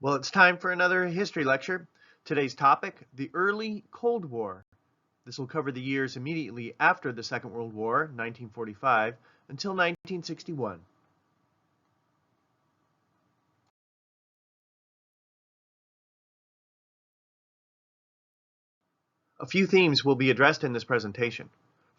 Well, it's time for another history lecture. Today's topic, the early Cold War. This will cover the years immediately after the Second World War, 1945, until 1961. A few themes will be addressed in this presentation.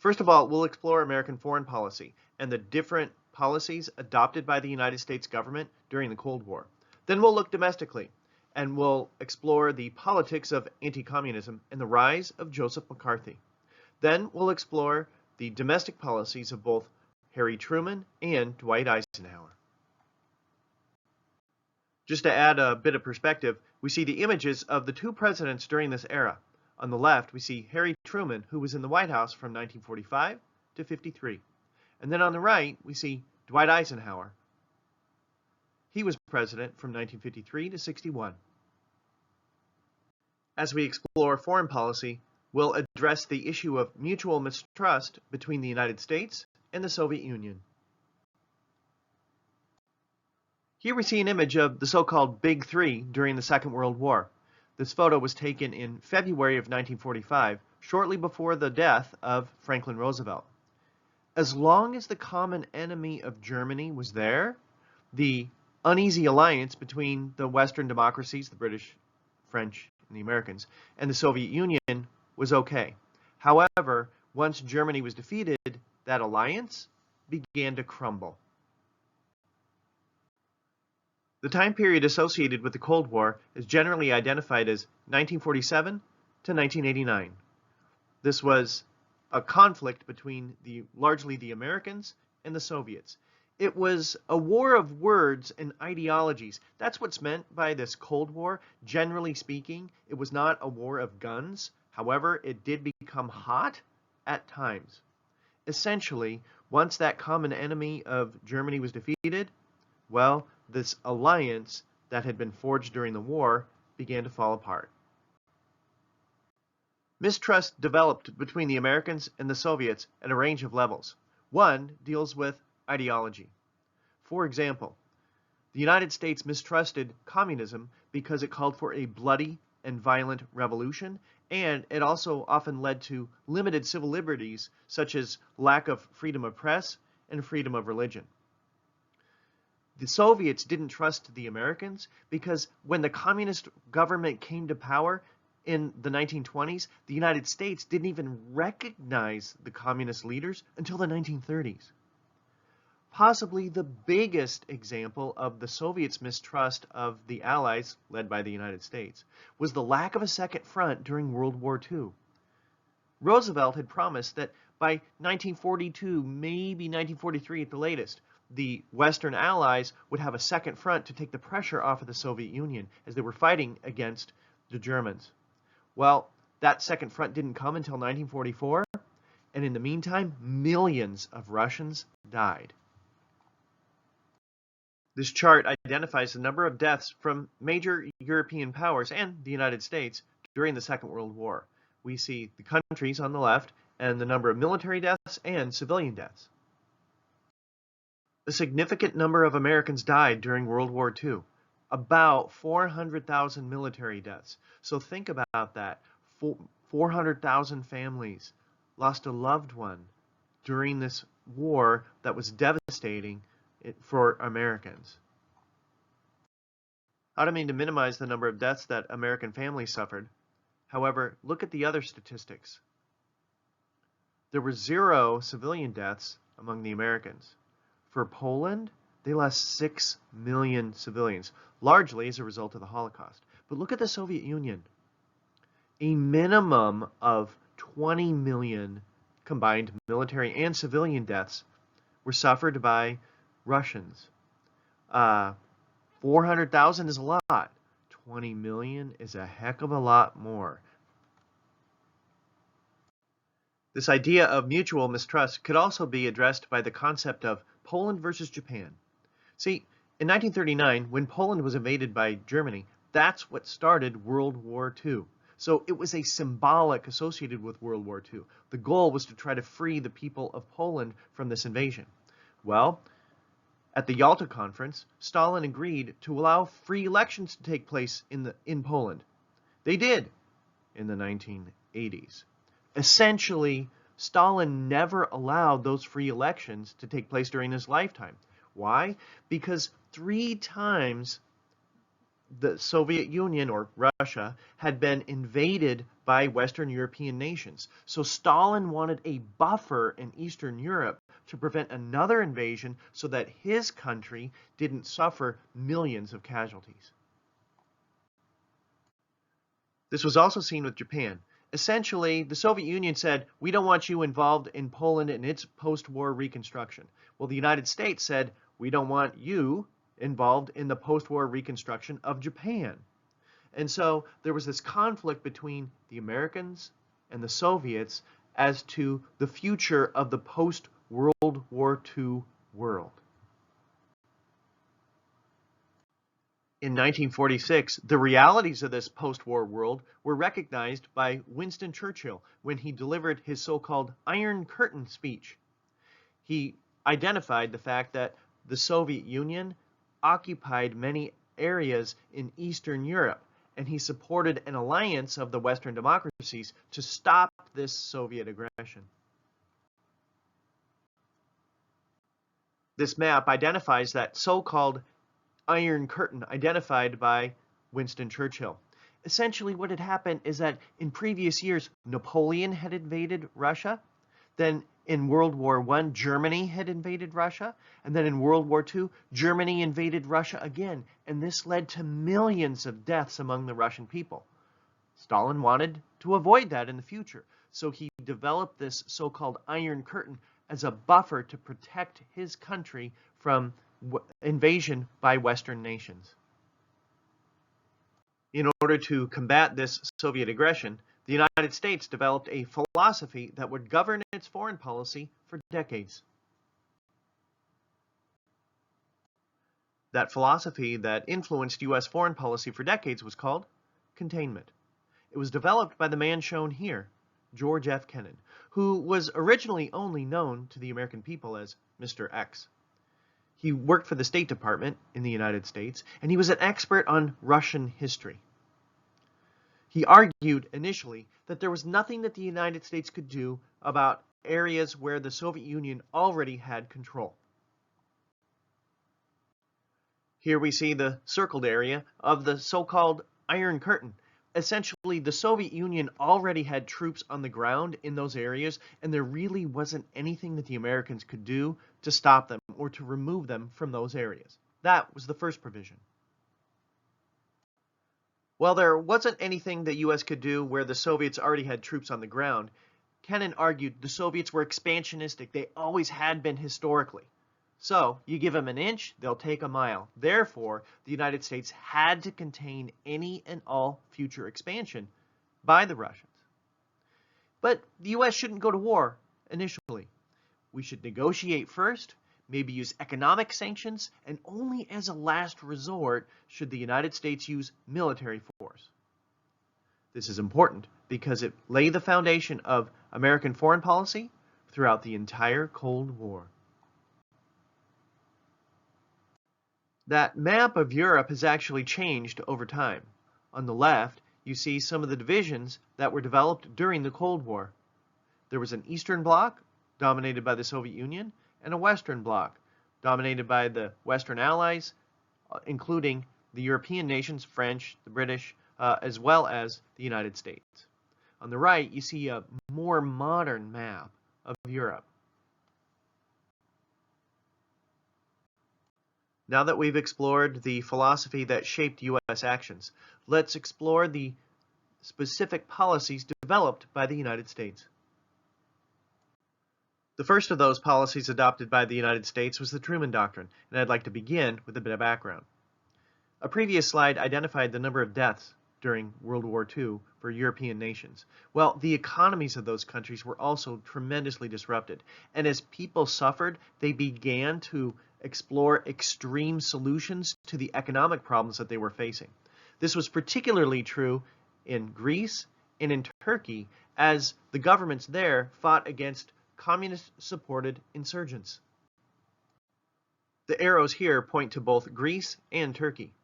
First of all, we'll explore American foreign policy and the different policies adopted by the United States government during the Cold War. Then we'll look domestically, and we'll explore the politics of anti-communism and the rise of Joseph McCarthy. Then we'll explore the domestic policies of both Harry Truman and Dwight Eisenhower. Just to add a bit of perspective, we see the images of the two presidents during this era. On the left, we see Harry Truman, who was in the White House from 1945 to 53. And then on the right, we see Dwight Eisenhower. He was president from 1953 to 61. As we explore foreign policy, we'll address the issue of mutual mistrust between the United States and the Soviet Union. Here we see an image of the so-called Big Three during the Second World War. This photo was taken in February of 1945, shortly before the death of Franklin Roosevelt. As long as the common enemy of Germany was there, the uneasy alliance between the Western democracies, the British, French, and the Americans, and the Soviet Union was okay. However, once Germany was defeated, that alliance began to crumble. The time period associated with the Cold War is generally identified as 1947 to 1989. This was a conflict between largely the Americans and the Soviets. It was a war of words and ideologies. That's what's meant by this Cold War. Generally speaking, it was not a war of guns. However, it did become hot at times. Essentially, once that common enemy of Germany was defeated, well, this alliance that had been forged during the war began to fall apart. Mistrust developed between the Americans and the Soviets at a range of levels. One deals with ideology. For example, the United States mistrusted communism because it called for a bloody and violent revolution, and it also often led to limited civil liberties such as lack of freedom of press and freedom of religion. The Soviets didn't trust the Americans because when the communist government came to power in the 1920s, the United States didn't even recognize the communist leaders until the 1930s. Possibly the biggest example of the Soviets' mistrust of the Allies, led by the United States, was the lack of a second front during World War II. Roosevelt had promised that by 1942, maybe 1943 at the latest, the Western Allies would have a second front to take the pressure off of the Soviet Union as they were fighting against the Germans. Well, that second front didn't come until 1944, and in the meantime, millions of Russians died. This chart identifies the number of deaths from major European powers and the United States during the Second World War. We see the countries on the left and the number of military deaths and civilian deaths. A significant number of Americans died during World War II, about 400,000 military deaths. So think about that. 400,000 families lost a loved one during this war that was devastating for Americans. I don't mean to minimize the number of deaths that American families suffered. However, look at the other statistics. There were 0 civilian deaths among the Americans. For Poland, they lost 6 million civilians, largely as a result of the Holocaust. But look at the Soviet Union. A minimum of 20 million combined military and civilian deaths were suffered by Russians. 400,000 is a lot. 20 million is a heck of a lot more. This idea of mutual mistrust could also be addressed by the concept of Poland versus Japan. See, in 1939, when Poland was invaded by Germany, that's what started World War II. So it was a symbolic associated with World War II. The goal was to try to free the people of Poland from this invasion. Well, At the Yalta Conference, Stalin agreed to allow free elections to take place in Poland. They did in the 1980s. Essentially, Stalin never allowed those free elections to take place during his lifetime. Why? Because 3 times the Soviet Union, or Russia, had been invaded by Western European nations. So Stalin wanted a buffer in Eastern Europe to prevent another invasion so that his country didn't suffer millions of casualties. This was also seen with Japan. Essentially, the Soviet Union said, we don't want you involved in Poland and its post-war reconstruction. Well, the United States said, we don't want you involved in the post-war reconstruction of Japan. And so there was this conflict between the Americans and the Soviets as to the future of the post-World War II world. In 1946, the realities of this post-war world were recognized by Winston Churchill when he delivered his so-called Iron Curtain speech. He identified the fact that the Soviet Union occupied many areas in Eastern Europe, and he supported an alliance of the Western democracies to stop this Soviet aggression. This map identifies that so-called Iron Curtain identified by Winston Churchill. Essentially, what had happened is that in previous years, Napoleon had invaded Russia. Then in World War I, Germany had invaded Russia. And then in World War II, Germany invaded Russia again. And this led to millions of deaths among the Russian people. Stalin wanted to avoid that in the future. So he developed this so-called Iron Curtain as a buffer to protect his country from invasion by Western nations. In order to combat this Soviet aggression, the United States developed a philosophy that would govern its foreign policy for decades. That philosophy that influenced U.S. foreign policy for decades was called containment. It was developed by the man shown here, George F. Kennan, who was originally only known to the American people as Mr. X. He worked for the State Department in the United States, and he was an expert on Russian history. He argued initially that there was nothing that the United States could do about areas where the Soviet Union already had control. Here we see the circled area of the so-called Iron Curtain. Essentially, the Soviet Union already had troops on the ground in those areas, and there really wasn't anything that the Americans could do to stop them or to remove them from those areas. That was the first provision. While there wasn't anything the U.S. could do where the Soviets already had troops on the ground, Kennan argued the Soviets were expansionistic. They always had been historically. So, you give them an inch, they'll take a mile. Therefore, the United States had to contain any and all future expansion by the Russians. But the U.S. shouldn't go to war initially. We should negotiate first, maybe use economic sanctions, and only as a last resort should the United States use military force. This is important because it laid the foundation of American foreign policy throughout the entire Cold War. That map of Europe has actually changed over time. On the left, you see some of the divisions that were developed during the Cold War. There was an Eastern Bloc, dominated by the Soviet Union, and a Western Bloc, dominated by the Western Allies, including the European nations, French, the British, as well as the United States. On the right, you see a more modern map of Europe. Now that we've explored the philosophy that shaped U.S. actions, let's explore the specific policies developed by the United States. The first of those policies adopted by the United States was the Truman Doctrine, and I'd like to begin with a bit of background. A previous slide identified the number of deaths during World War II for European nations. Well, the economies of those countries were also tremendously disrupted, and as people suffered, they began to explore extreme solutions to the economic problems that they were facing. This was particularly true in Greece and in Turkey, as the governments there fought against communist-supported insurgents. The arrows here point to both Greece and Turkey.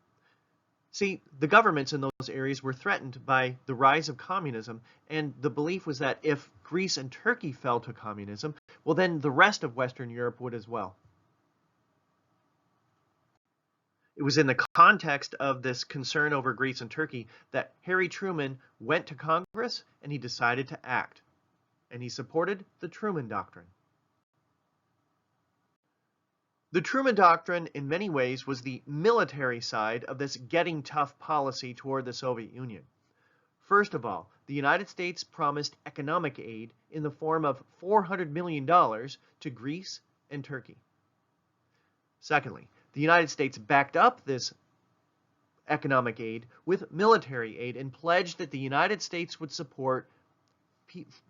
See, the governments in those areas were threatened by the rise of communism, and the belief was that if Greece and Turkey fell to communism, well, then the rest of Western Europe would as well. It was in the context of this concern over Greece and Turkey that Harry Truman went to Congress and he decided to act. And he supported the Truman Doctrine. The Truman Doctrine, in many ways, was the military side of this getting tough policy toward the Soviet Union. First of all, the United States promised economic aid in the form of $400 million to Greece and Turkey. Secondly, the United States backed up this economic aid with military aid and pledged that the United States would support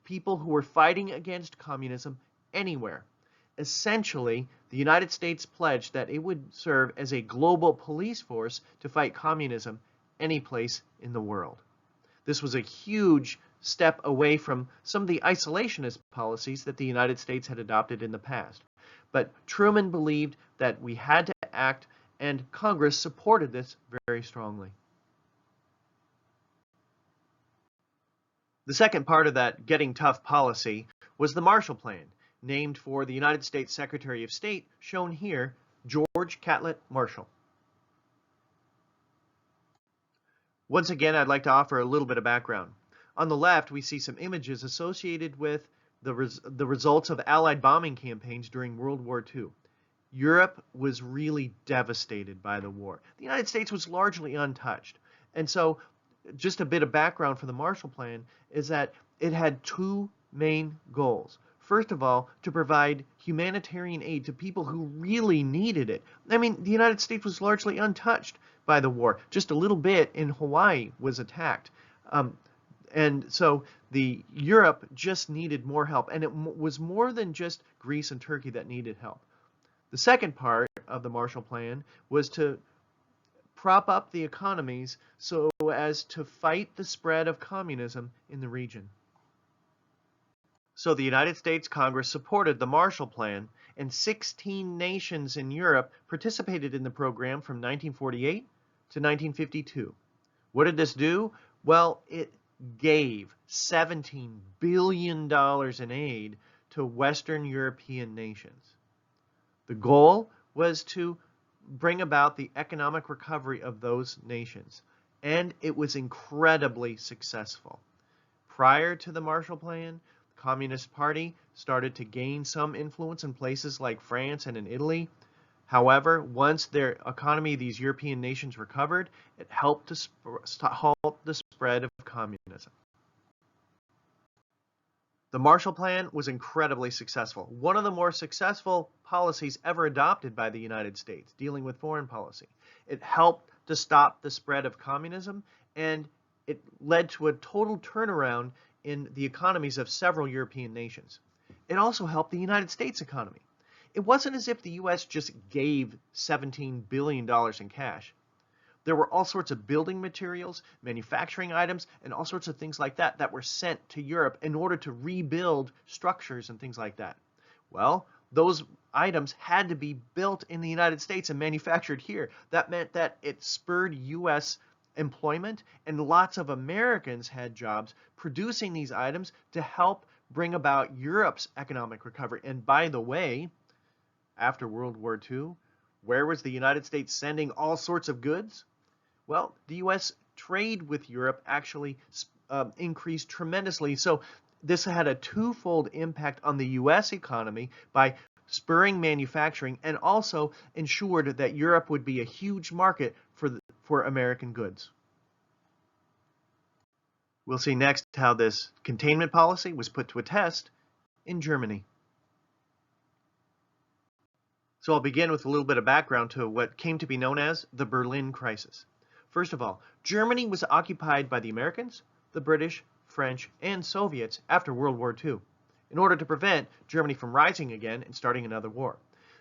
people who were fighting against communism anywhere. Essentially, the United States pledged that it would serve as a global police force to fight communism any place in the world. This was a huge step away from some of the isolationist policies that the United States had adopted in the past. But Truman believed that we had to act, and Congress supported this very strongly. The second part of that getting tough policy was the Marshall Plan, named for the United States Secretary of State, shown here, George Catlett Marshall. Once again, I'd like to offer a little bit of background. On the left, we see some images associated with the results of Allied bombing campaigns during World War II. Europe was really devastated by the war. The United States was largely untouched. And so, just a bit of background for the Marshall Plan is that it had two main goals. First of all, to provide humanitarian aid to people who really needed it. I mean, the United States was largely untouched by the war. Just a little bit in Hawaii was attacked. And so the Europe just needed more help. And it was more than just Greece and Turkey that needed help. The second part of the Marshall Plan was to prop up the economies so as to fight the spread of communism in the region. So the United States Congress supported the Marshall Plan, and 16 nations in Europe participated in the program from 1948 to 1952. What did this do? Well, it gave $17 billion in aid to Western European nations. The goal was to bring about the economic recovery of those nations, and it was incredibly successful. Prior to the Marshall Plan, the Communist Party started to gain some influence in places like France and in Italy. However, once their economy, these European nations recovered, it helped to halt the spread of communism. The Marshall Plan was incredibly successful. One of the more successful policies ever adopted by the United States, dealing with foreign policy. It helped to stop the spread of communism, and it led to a total turnaround in the economies of several European nations. It also helped the United States economy. It wasn't as if the U.S. just gave $17 billion in cash. There were all sorts of building materials, manufacturing items, and all sorts of things like that that were sent to Europe in order to rebuild structures and things like that. Well, those items had to be built in the United States and manufactured here. That meant that it spurred U.S. employment, and lots of Americans had jobs producing these items to help bring about Europe's economic recovery. And by the way, after World War II, where was the United States sending all sorts of goods? Well, the U.S. trade with Europe actually increased tremendously. So this had a twofold impact on the U.S. economy by spurring manufacturing and also ensured that Europe would be a huge market for American goods. We'll see next how this containment policy was put to a test in Germany. So I'll begin with a little bit of background to what came to be known as the Berlin Crisis. First of all, Germany was occupied by the Americans, the British, French, and Soviets after World War II, in order to prevent Germany from rising again and starting another war.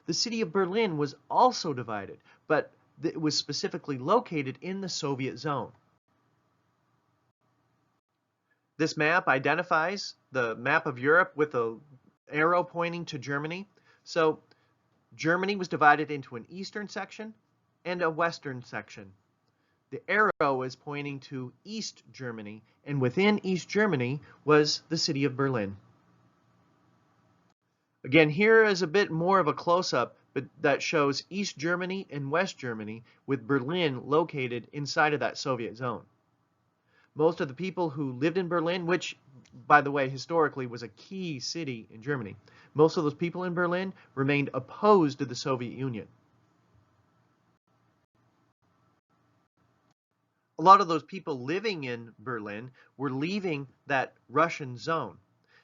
The city of Berlin was also divided, but it was specifically located in the Soviet zone. This map identifies the map of Europe with the arrow pointing to Germany. So Germany was divided into an eastern section and a western section. The arrow is pointing to East Germany, and within East Germany was the city of Berlin. Again, here is a bit more of a close-up, but that shows East Germany and West Germany, with Berlin located inside of that Soviet zone. Most of the people who lived in Berlin, which, by the way, historically was a key city in Germany, most of those people in Berlin remained opposed to the Soviet Union. A lot of those people living in Berlin were leaving that Russian zone.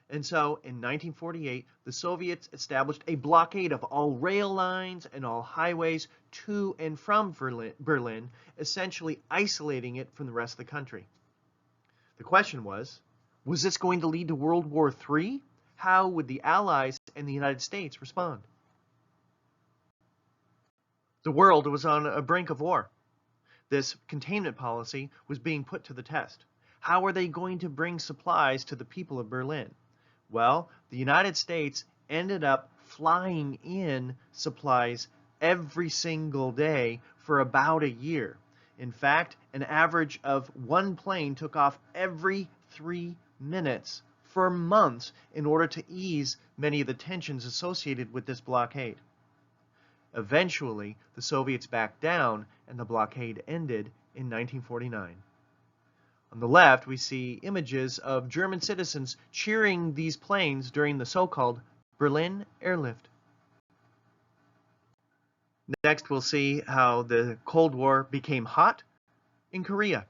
And so in 1948, the Soviets established a blockade of all rail lines and all highways to and from Berlin, essentially isolating it from the rest of the country. The question was this going to lead to World War III? How would the Allies and the United States respond? The world was on a brink of war. This containment policy was being put to the test. How are they going to bring supplies to the people of Berlin? Well, the United States ended up flying in supplies every single day for about a year. In fact, an average of one plane took off every 3 minutes for months in order to ease many of the tensions associated with this blockade. Eventually, the Soviets backed down and the blockade ended in 1949. On the left, we see images of German citizens cheering these planes during the so-called Berlin airlift. Next, we'll see how the Cold War became hot in Korea.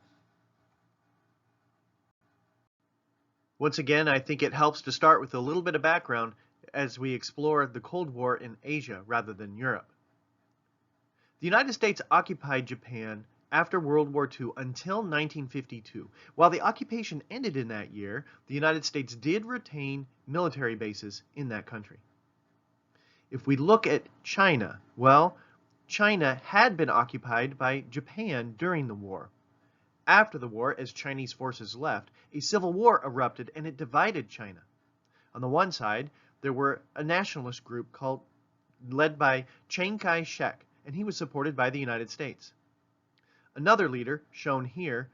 Once again, I think it helps to start with a little bit of background as we explore the Cold War in Asia rather than Europe. The United States occupied Japan after World War II until 1952. While the occupation ended in that year, the United States did retain military bases in that country. If we look at China, well, China had been occupied by Japan during the war. After the war, as Chinese forces left, a civil war erupted and it divided China. On the one side, there were a nationalist group led by Chiang Kai-shek, and he was supported by the United States. Another leader, shown here,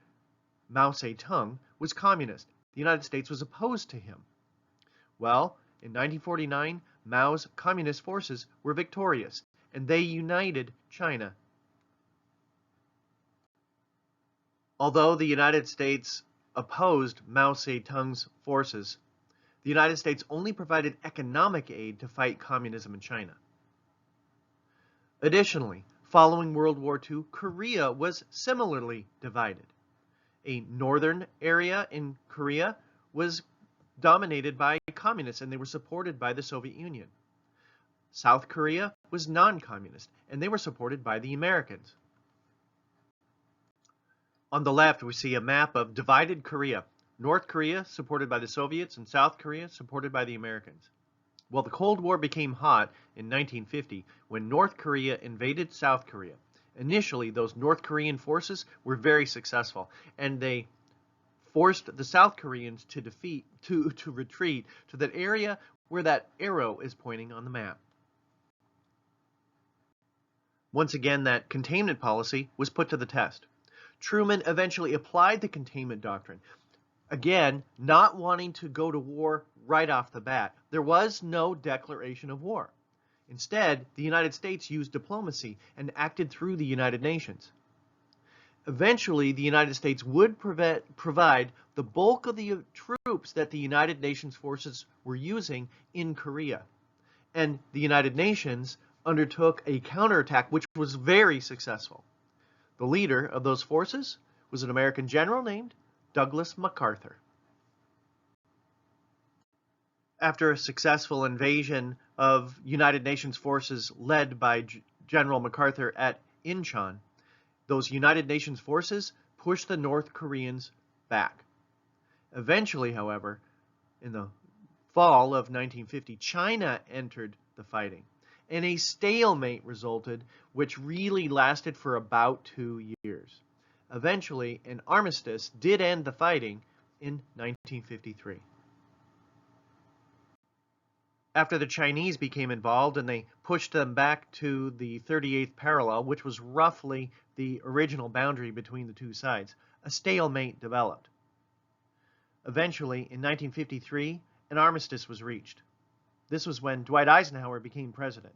Mao Zedong, was communist. The United States was opposed to him. Well, in 1949, Mao's communist forces were victorious, and they united China. Although the United States opposed Mao Zedong's forces, the United States only provided economic aid to fight communism in China. Additionally, following World War II, Korea was similarly divided. A northern area in Korea was dominated by communists, and they were supported by the Soviet Union. South Korea was non-communist, and they were supported by the Americans. On the left, we see a map of divided Korea. North Korea supported by the Soviets, and South Korea supported by the Americans. Well, the Cold War became hot in 1950 when North Korea invaded South Korea. Initially, those North Korean forces were very successful, and they forced the South Koreans to retreat to that area where that arrow is pointing on the map. Once again, that containment policy was put to the test. Truman eventually applied the containment doctrine. Again, not wanting to go to war right off the bat. There was no declaration of war. Instead, the United States used diplomacy and acted through the United Nations. Eventually, the United States would provide the bulk of the troops that the United Nations forces were using in Korea. And the United Nations undertook a counterattack which was very successful. The leader of those forces was an American general named Douglas MacArthur. After a successful invasion of United Nations forces led by General MacArthur at Incheon, those United Nations forces pushed the North Koreans back. Eventually, however, in the fall of 1950, China entered the fighting, and a stalemate resulted, which really lasted for about 2 years. Eventually, an armistice did end the fighting in 1953. After the Chinese became involved and they pushed them back to the 38th parallel, which was roughly the original boundary between the two sides, a stalemate developed. Eventually, in 1953, an armistice was reached. This was when Dwight Eisenhower became president.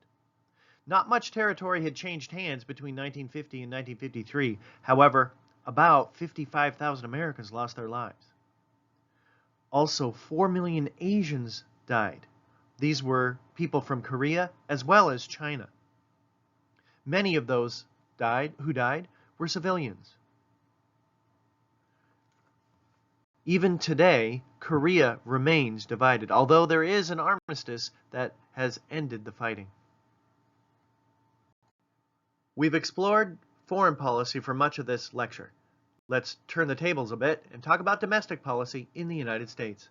Not much territory had changed hands between 1950 and 1953. However, about 55,000 Americans lost their lives. Also, 4 million Asians died. These were people from Korea as well as China. Many of those who died were civilians. Even today, Korea remains divided, although there is an armistice that has ended the fighting. We've explored foreign policy for much of this lecture. Let's turn the tables a bit and talk about domestic policy in the United States.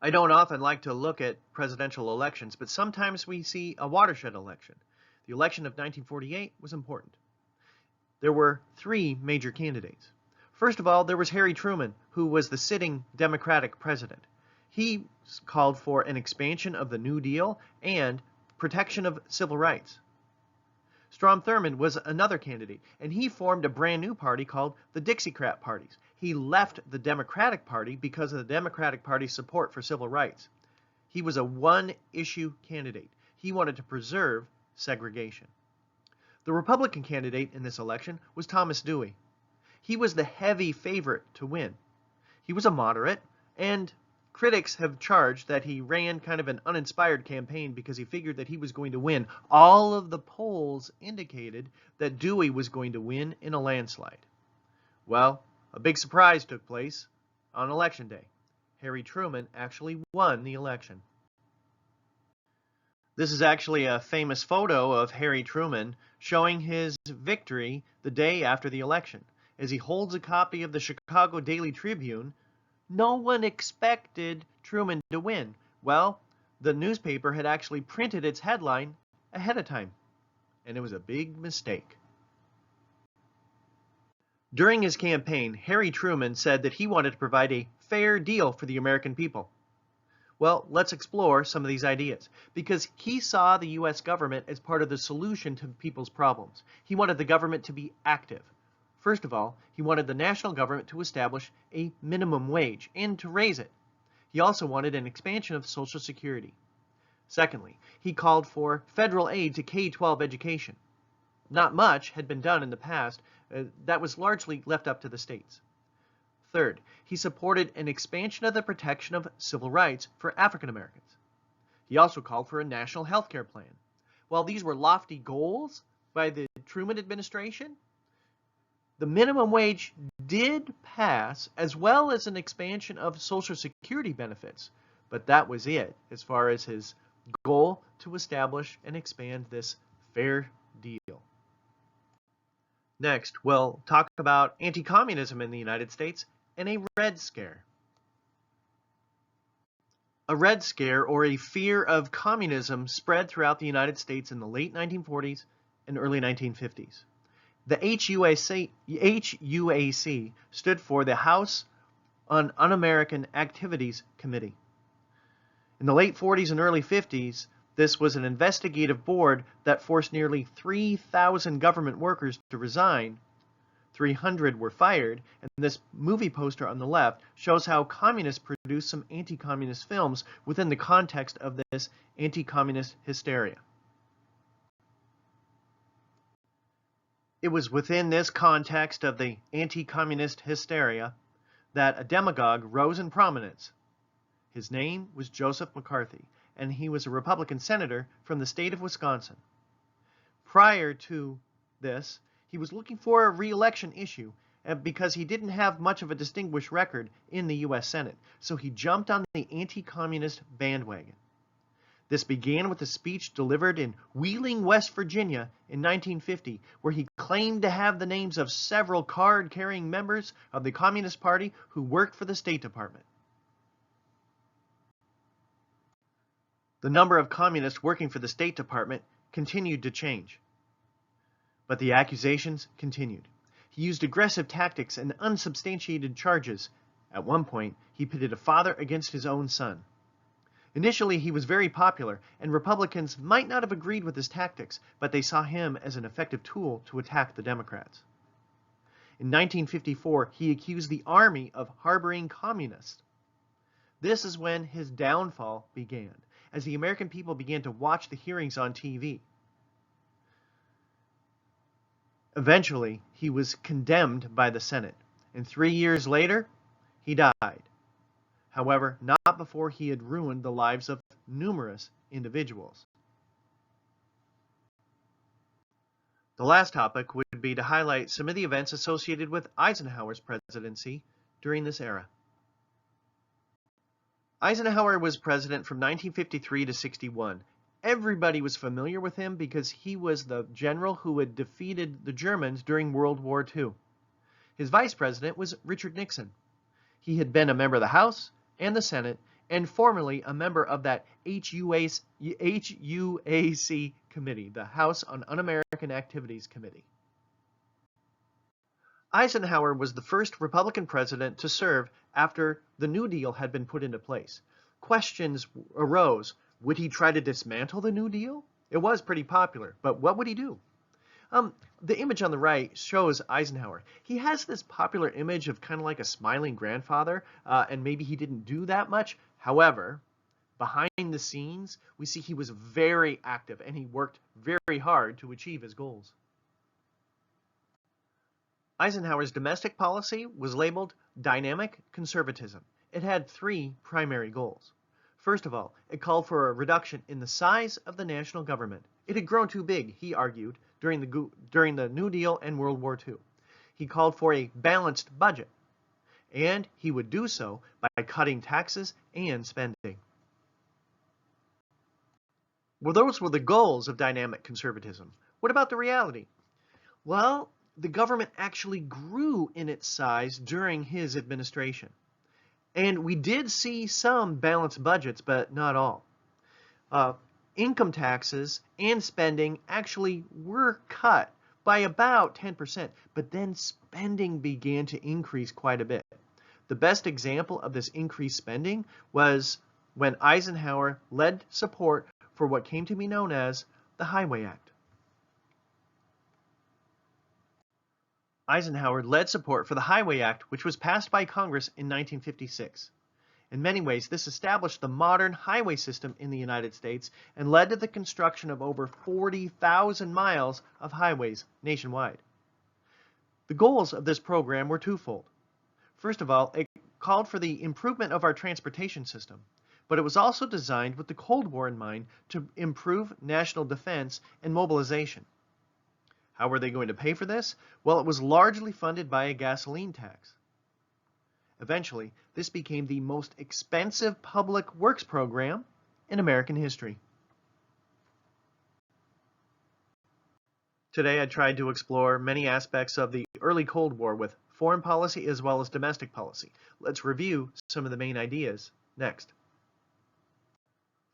I don't often like to look at presidential elections, but sometimes we see a watershed election. The election of 1948 was important. There were three major candidates. First of all, there was Harry Truman, who was the sitting Democratic president. He called for an expansion of the New Deal and protection of civil rights. Strom Thurmond was another candidate, and he formed a brand new party called the Dixiecrat parties. He left the Democratic Party because of the Democratic Party's support for civil rights. He was a one-issue candidate. He wanted to preserve segregation. The Republican candidate in this election was Thomas Dewey. He was the heavy favorite to win. He was a moderate, and critics have charged that he ran kind of an uninspired campaign because he figured that he was going to win. All of the polls indicated that Dewey was going to win in a landslide. Well, a big surprise took place on Election Day. Harry Truman actually won the election. This is actually a famous photo of Harry Truman showing his victory the day after the election. As he holds a copy of the Chicago Daily Tribune, no one expected Truman to win. Well, the newspaper had actually printed its headline ahead of time, and it was a big mistake. During his campaign, Harry Truman said that he wanted to provide a fair deal for the American people. Well, let's explore some of these ideas, because he saw the U.S. government as part of the solution to people's problems. He wanted the government to be active. First of all, he wanted the national government to establish a minimum wage and to raise it. He also wanted an expansion of Social Security. Secondly, he called for federal aid to K-12 education. Not much had been done in the past. That was largely left up to the states. Third, he supported an expansion of the protection of civil rights for African Americans. He also called for a national health care plan. While these were lofty goals by the Truman administration, the minimum wage did pass, as well as an expansion of Social Security benefits, but that was it as far as his goal to establish and expand this fair deal. Next, we'll talk about anti-communism in the United States and a Red Scare. A Red Scare, or a fear of communism, spread throughout the United States in the late 1940s and early 1950s. The HUAC stood for the House on Un-American Activities Committee. In the late 40s and early 50s, this was an investigative board that forced nearly 3,000 government workers to resign. 300 were fired, and this movie poster on the left shows how communists produced some anti-communist films within the context of this anti-communist hysteria. It was within this context of the anti-communist hysteria that a demagogue rose in prominence. His name was Joseph McCarthy, and he was a Republican senator from the state of Wisconsin. Prior to this, he was looking for a re-election issue because he didn't have much of a distinguished record in the U.S. Senate, so he jumped on the anti-communist bandwagon. This began with a speech delivered in Wheeling, West Virginia in 1950, where he claimed to have the names of several card-carrying members of the Communist Party who worked for the State Department. The number of communists working for the State Department continued to change, but the accusations continued. He used aggressive tactics and unsubstantiated charges. At one point, he pitted a father against his own son. Initially, he was very popular, and Republicans might not have agreed with his tactics, but they saw him as an effective tool to attack the Democrats. In 1954, he accused the army of harboring communists. This is when his downfall began, as the American people began to watch the hearings on TV. Eventually, he was condemned by the Senate, and 3 years later, he died. However, not before he had ruined the lives of numerous individuals. The last topic would be to highlight some of the events associated with Eisenhower's presidency during this era. Eisenhower was president from 1953 to 61. Everybody was familiar with him because he was the general who had defeated the Germans during World War II. His vice president was Richard Nixon. He had been a member of the House and the Senate, and formerly a member of that HUAC committee, the House on Un-American Activities Committee. Eisenhower was the first Republican president to serve after the New Deal had been put into place. Questions arose. Would he try to dismantle the New Deal? It was pretty popular, but what would he do? The image on the right shows Eisenhower. He has this popular image of kind of like a smiling grandfather, and maybe he didn't do that much. However, behind the scenes, we see he was very active, and he worked very hard to achieve his goals. Eisenhower's domestic policy was labeled dynamic conservatism. It had 3 primary goals. First of all, it called for a reduction in the size of the national government. It had grown too big, he argued, during the New Deal and World War II. He called for a balanced budget, and he would do so by cutting taxes and spending. Well, those were the goals of dynamic conservatism. What about the reality? Well, the government actually grew in its size during his administration. And we did see some balanced budgets, but not all. Income taxes and spending actually were cut by about 10%, but then spending began to increase quite a bit. The best example of this increased spending was when Eisenhower led support for what came to be known as the Highway Act. Eisenhower led support for the Highway Act, which was passed by Congress in 1956. In many ways, this established the modern highway system in the United States and led to the construction of over 40,000 miles of highways nationwide. The goals of this program were twofold. First of all, it called for the improvement of our transportation system, but it was also designed with the Cold War in mind to improve national defense and mobilization. How were they going to pay for this? Well, it was largely funded by a gasoline tax. Eventually, this became the most expensive public works program in American history. Today, I tried to explore many aspects of the early Cold War with foreign policy as well as domestic policy. Let's review some of the main ideas next.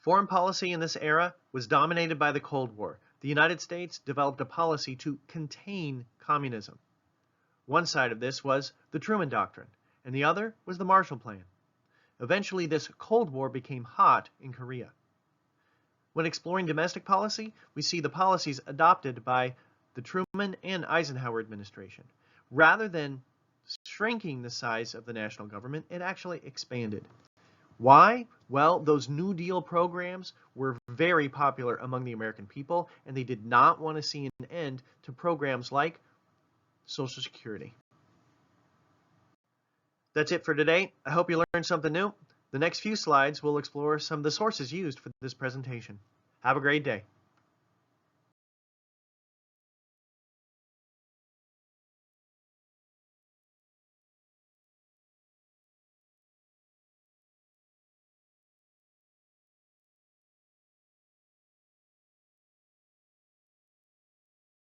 Foreign policy in this era was dominated by the Cold War. The United States developed a policy to contain communism. One side of this was the Truman Doctrine, and the other was the Marshall Plan. Eventually, this Cold War became hot in Korea. When exploring domestic policy, we see the policies adopted by the Truman and Eisenhower administration. Rather than shrinking the size of the national government, it actually expanded. Why? Well, those New Deal programs were very popular among the American people, and they did not want to see an end to programs like Social Security. That's it for today. I hope you learned something new. The next few slides will explore some of the sources used for this presentation. Have a great day.